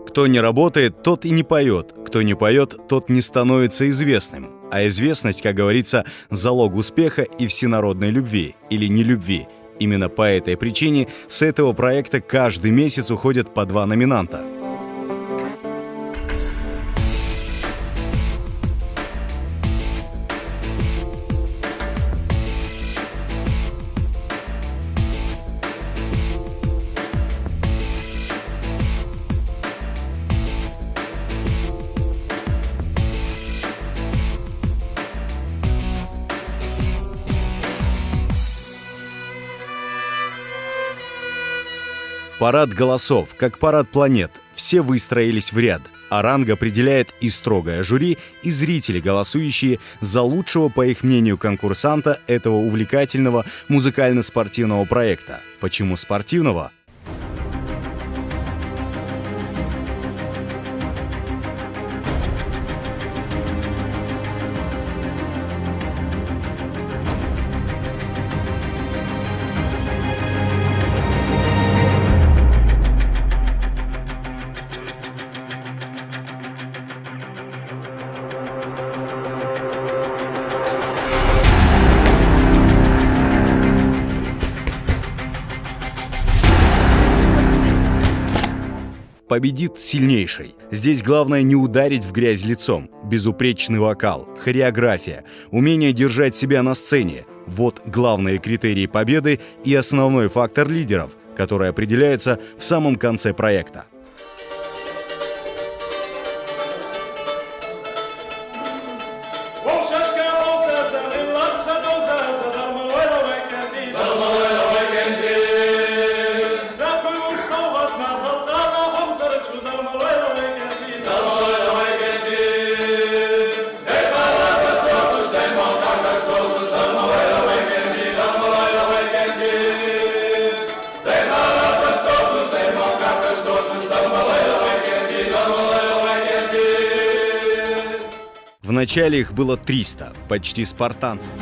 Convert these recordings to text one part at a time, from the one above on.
Кто не работает, тот и не поет. Кто не поет, тот не становится известным. А известность, как говорится, залог успеха и всенародной любви или нелюбви. Именно по этой причине с этого проекта каждый месяц уходят по 2 номинанта. Парад голосов, как парад планет, все выстроились в ряд, а ранг определяет и строгое жюри, и зрители, голосующие за лучшего, по их мнению, конкурсанта этого увлекательного музыкально-спортивного проекта. Почему спортивного? Победит сильнейший. Здесь главное не ударить в грязь лицом. Безупречный вокал, хореография, умение держать себя на сцене. Вот главные критерии победы и основной фактор лидеров, который определяется в самом конце проекта. Вначале их было 300, почти спартанцев.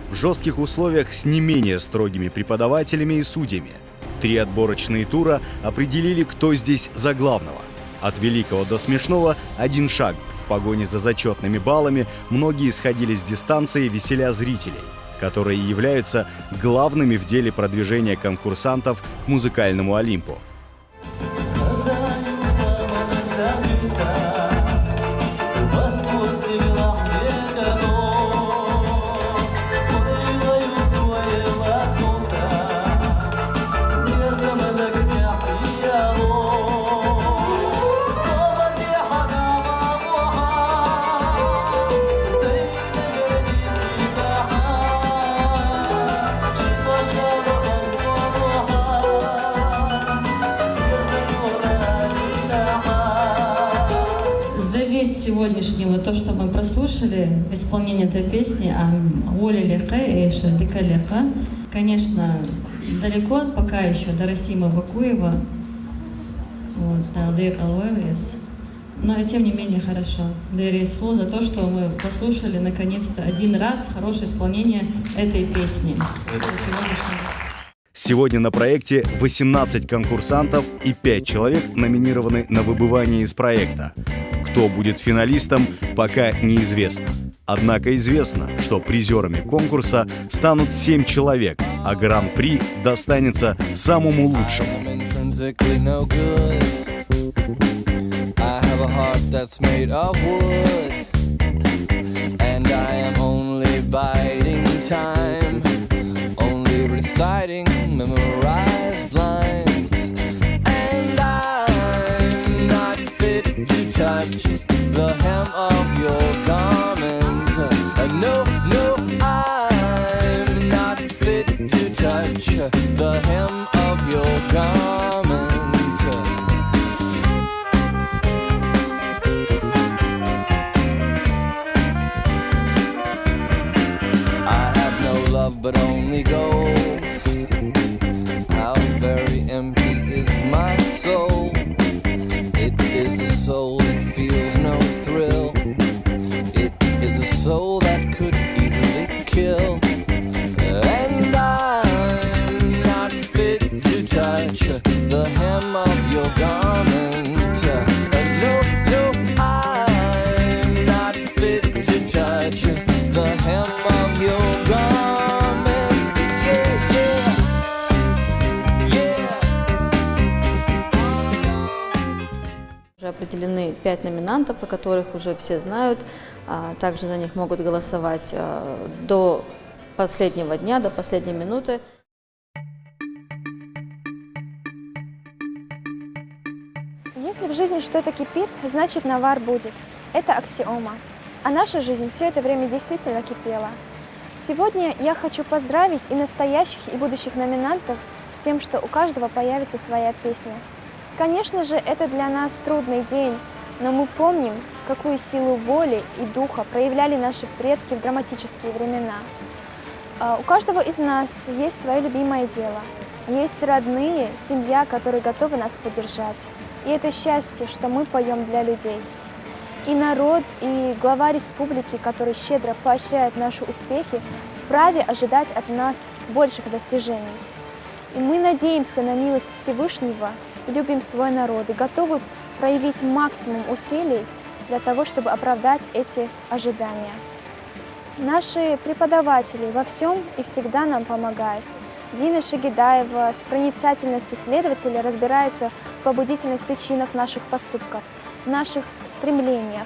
В жестких условиях с не менее строгими преподавателями и судьями. 3 отборочные тура определили, кто здесь за главного. От великого до смешного 1 шаг. В погоне за зачетными баллами многие сходили с дистанции, веселя зрителей, которые являются главными в деле продвижения конкурсантов к музыкальному Олимпу. Сегодняшнего, то, что мы прослушали, исполнение этой песни «Оля лека и Шардика лека», конечно, далеко пока еще до Расима Бакуева, но тем не менее хорошо. Дейрисхо за то, что мы послушали наконец-то 1 раз хорошее исполнение этой песни. Сегодня на проекте 18 конкурсантов и 5 человек номинированы на выбывание из проекта. Кто будет финалистом, пока неизвестно. Однако известно, что призерами конкурса станут 7 человек, а гран-при достанется самому лучшему. Touch the hem of your garment. No, no, I'm not fit to touch the hem of your garment. I have no love but only goals. How very empty is my soul. It is a soul that feels no thrill. It is a soul that could easily kill. And I'm not fit to touch the hem of your garment. No, no, I'm not fit to touch the hem of your garment. Yeah, yeah, yeah. Уже определены 5 номинантов, о которых уже все знают. Также за них могут голосовать до последнего дня, до последней минуты. Если в жизни что-то кипит, значит навар будет. Это аксиома. А наша жизнь все это время действительно кипела. Сегодня я хочу поздравить и настоящих, и будущих номинантов с тем, что у каждого появится своя песня. Конечно же, это для нас трудный день, но мы помним, какую силу воли и духа проявляли наши предки в драматические времена. У каждого из нас есть свое любимое дело. Есть родные, семья, которые готовы нас поддержать. И это счастье, что мы поем для людей. И народ, и глава республики, который щедро поощряет наши успехи, вправе ожидать от нас больших достижений. И мы надеемся на милость Всевышнего и любим свой народ, и готовы проявить максимум усилий для того, чтобы оправдать эти ожидания. Наши преподаватели во всем и всегда нам помогают. Дина Шагидаева с проницательностью следователя разбирается в побудительных причинах наших поступков, в наших стремлениях.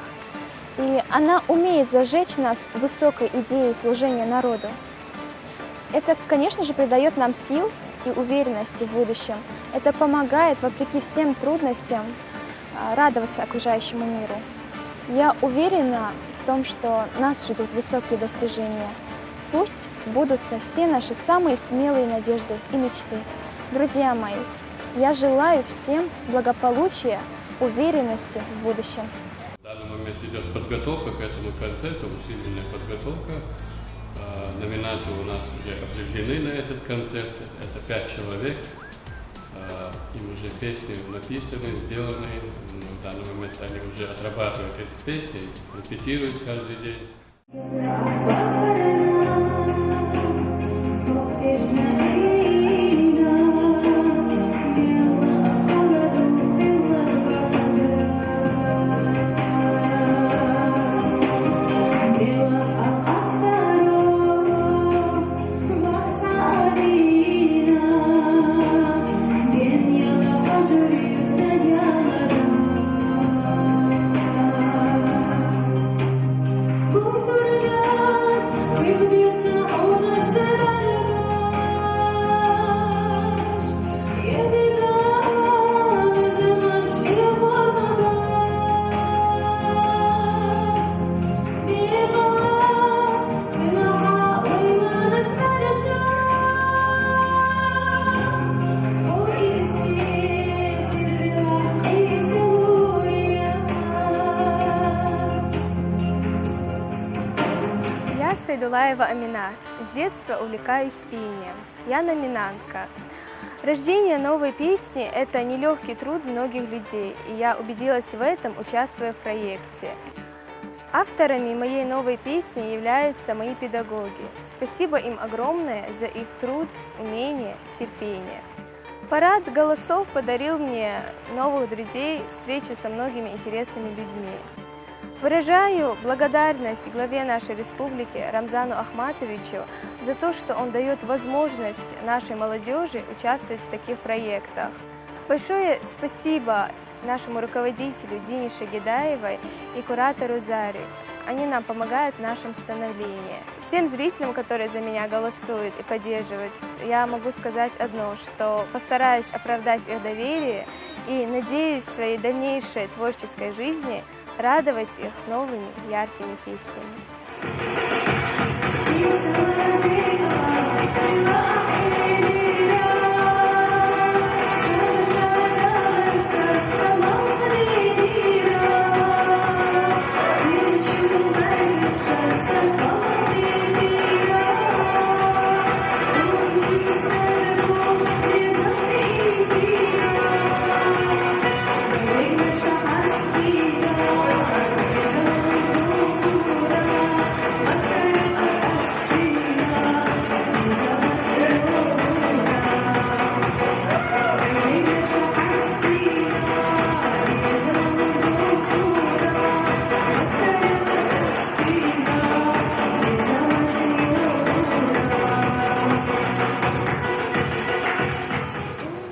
И она умеет зажечь нас высокой идеей служения народу. Это, конечно же, придает нам сил и уверенности в будущем. Это помогает, вопреки всем трудностям, радоваться окружающему миру. Я уверена в том, что нас ждут высокие достижения. Пусть сбудутся все наши самые смелые надежды и мечты. Друзья мои, я желаю всем благополучия, уверенности в будущем. В данный момент идет подготовка к этому концерту, усиленная подготовка. Номинанты у нас уже определены на этот концерт. Это 5 человек. Им уже песни написаны, сделаны. В данный момент они уже отрабатывают эти песни, репетируют каждый день. Я Сайдулаева Амина. С детства увлекаюсь пением. Я номинантка. Рождение новой песни – это нелегкий труд многих людей, и я убедилась в этом, участвуя в проекте. Авторами моей новой песни являются мои педагоги. Спасибо им огромное за их труд, умение, терпение. Парад голосов подарил мне новых друзей, встречу со многими интересными людьми. Выражаю благодарность главе нашей республики Рамзану Ахматовичу за то, что он дает возможность нашей молодежи участвовать в таких проектах. Большое спасибо нашему руководителю Дине Шагидаевой и куратору Заре. Они нам помогают в нашем становлении. Всем зрителям, которые за меня голосуют и поддерживают, я могу сказать одно, что постараюсь оправдать их доверие и надеюсь в своей дальнейшей творческой жизни радовать их новыми яркими песнями.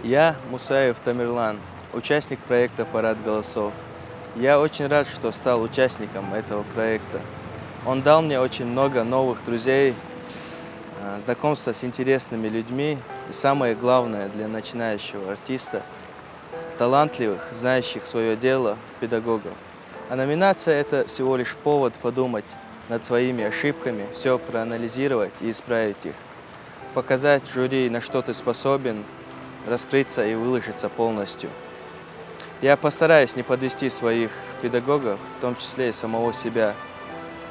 Я Мусаев Тамерлан, участник проекта «Парад голосов». Я очень рад, что стал участником этого проекта. Он дал мне очень много новых друзей, знакомства с интересными людьми и самое главное для начинающего артиста – талантливых, знающих свое дело педагогов. А номинация – это всего лишь повод подумать над своими ошибками, все проанализировать и исправить их, показать жюри, на что ты способен, раскрыться и выложиться полностью. Я постараюсь не подвести своих педагогов, в том числе и самого себя.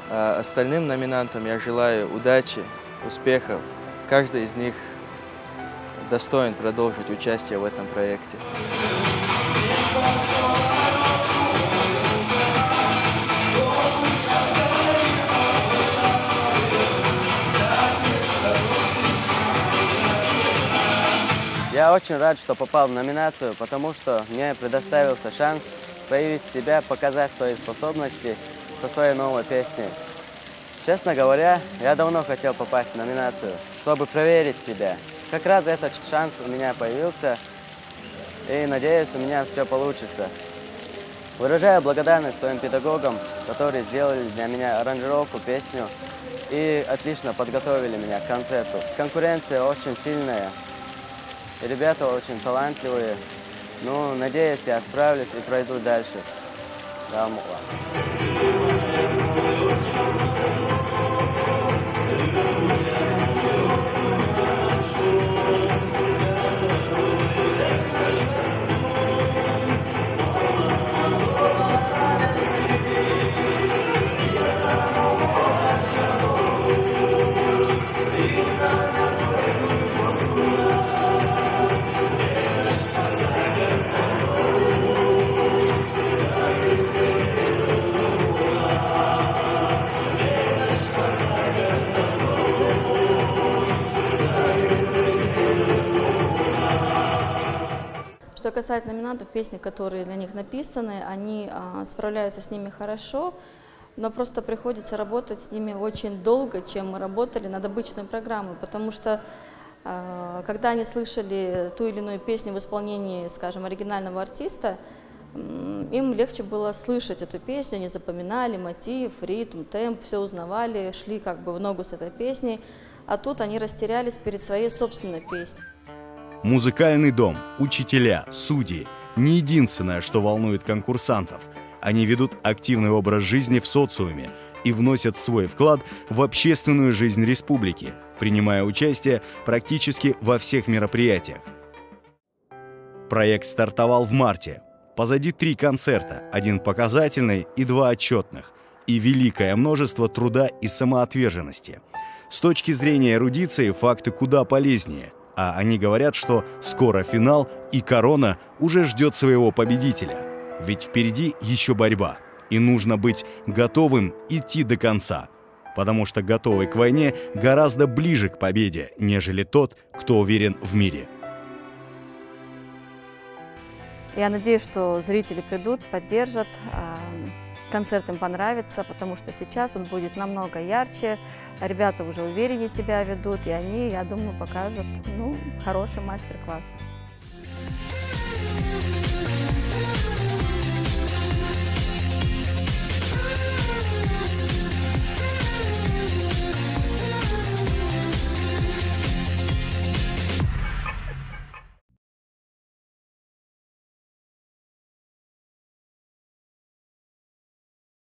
А остальным номинантам я желаю удачи, успехов. Каждый из них достоин продолжить участие в этом проекте. Я очень рад, что попал в номинацию, потому что мне предоставился шанс проявить себя, показать свои способности со своей новой песней. Честно говоря, я давно хотел попасть в номинацию, чтобы проверить себя. Как раз этот шанс у меня появился, и надеюсь, у меня все получится. Выражаю благодарность своим педагогам, которые сделали для меня аранжировку, песню и отлично подготовили меня к концерту. Конкуренция очень сильная. Ребята очень талантливые. Ну, надеюсь, я справлюсь и пройду дальше. Что касается номинантов, песни, которые для них написаны, они справляются с ними хорошо, но просто приходится работать с ними очень долго, чем мы работали над обычной программой, потому что когда они слышали ту или иную песню в исполнении, скажем, оригинального артиста, им легче было слышать эту песню, они запоминали мотив, ритм, темп, все узнавали, шли как бы в ногу с этой песней, а тут они растерялись перед своей собственной песней. Музыкальный дом, учителя, судьи – не единственное, что волнует конкурсантов. Они ведут активный образ жизни в социуме и вносят свой вклад в общественную жизнь республики, принимая участие практически во всех мероприятиях. Проект стартовал в марте. Позади 3 концерта, 1 показательный и 2 отчетных, и великое множество труда и самоотверженности. С точки зрения эрудиции факты куда полезнее. А они говорят, что скоро финал, и корона уже ждет своего победителя. Ведь впереди еще борьба, и нужно быть готовым идти до конца. Потому что готовый к войне гораздо ближе к победе, нежели тот, кто уверен в мире. Я надеюсь, что зрители придут, поддержат. концерт им понравится, потому что сейчас он будет намного ярче, ребята уже увереннее себя ведут, и они, я думаю, покажут хороший мастер-класс.